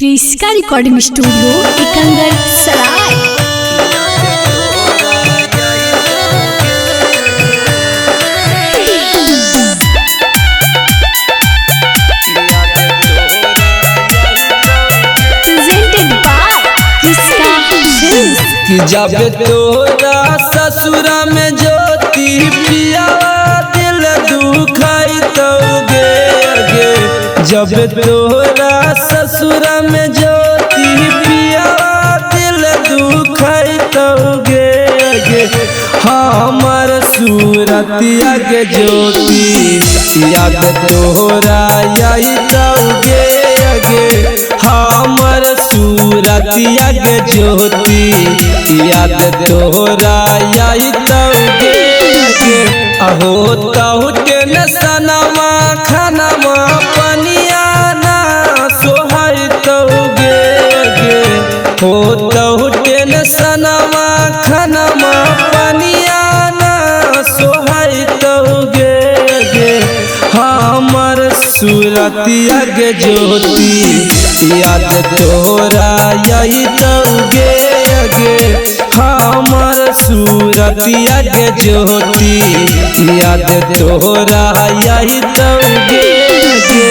क्रिस्का recording studio Ekangar सराय। कि जब तोरा ससुरा में ज्योति पिया दिल दुखाई तोगे गे। जब तोरा ससुरा में ज्योति पिया दिल दुखाई तोगे गे। हमर सूरतिया के ज्योति याद तोरा आई तोगे गे। हमर सूरतिया के ज्योति याद तोरा आई तोगे गे। अहो तहुटे न सनमा खानमा पनिया ना सोहाई तोगे गे। हो तहुटे न सनमा खानमा पनिया ना सोहाई तोगे गे। हमर सूरतिया के ज्योति याद तोरा आई तोगे गे। हमर सूरतिया के ज्योति याद तोरा आई तोगे गे।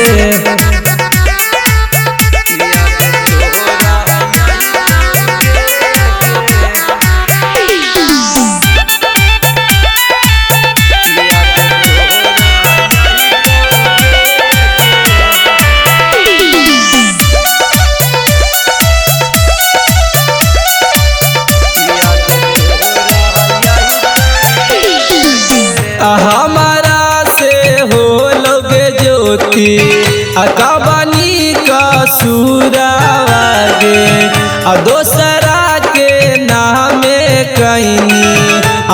हमारा से हो लोगे ज्योति अकबानी का सूरावागे। दोसरा के नामे कहीं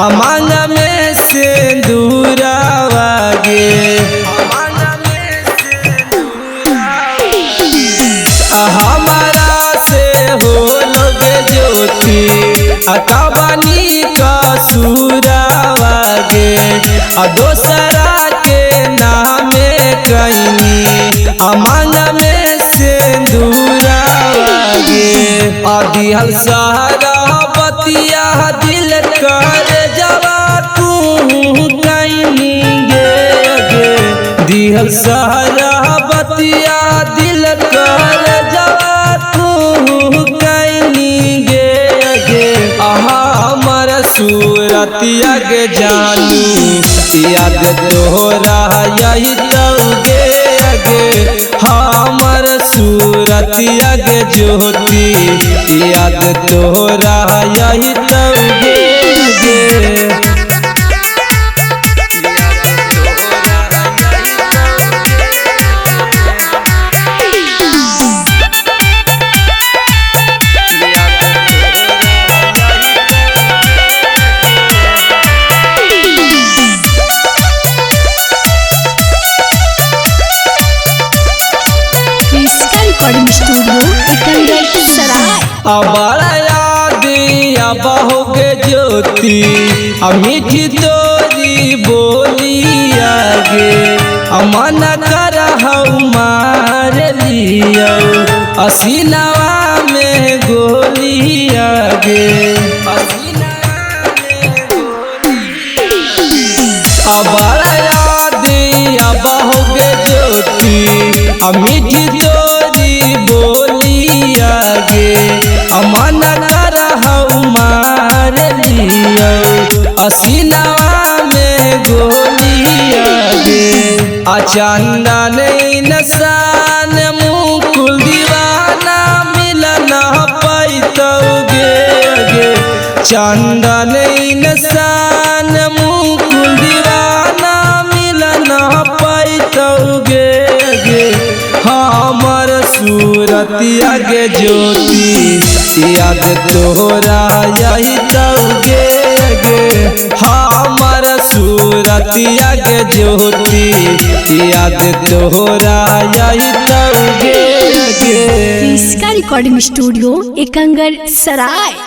अमांग में से दूरावागे। हमारा से हो लोगे ज्योति अकबानी का सूरावागे। दोसरा के नामे कहीं अमांग में से दूरावागे। दिहल सहारा बतिया दिल कर जवा तू कहीं गे। दिहल सहारा बतिया दिल कर जवा तू कहीं गे। हमर सूरतिया के जानू याद तोरा आई तोगे गे। हमर सूरतिया के ज्योति याद तोरा आई तोगे गे। रिकॉर्डिंग स्टूडियो एकंगर सराय। बड़ा याद बहुगे ज्योति मीठी तोरी बोलिया गे। मन कर मार लिया असीनवा में गोलिया गे। बड़ा याद बहुगे ज्योति मीठी तोरी बोलिया गे। मन कर मार लिया असीनवा में गोलिया गे। चंदन नसान मुकुल दीवाना मिलना पैतोगे गे। चंदन नसान मुकुल दीवाना मिलना पैतोगे गे। हमर सूरतिया के ज्योति याद तोरा आई तोगे गे। हमर सूरतिया के ज्योति याद तोरा आई तोगे गे। क्रिस्का रिकॉर्डिंग स्टूडियो एकंगर सराय।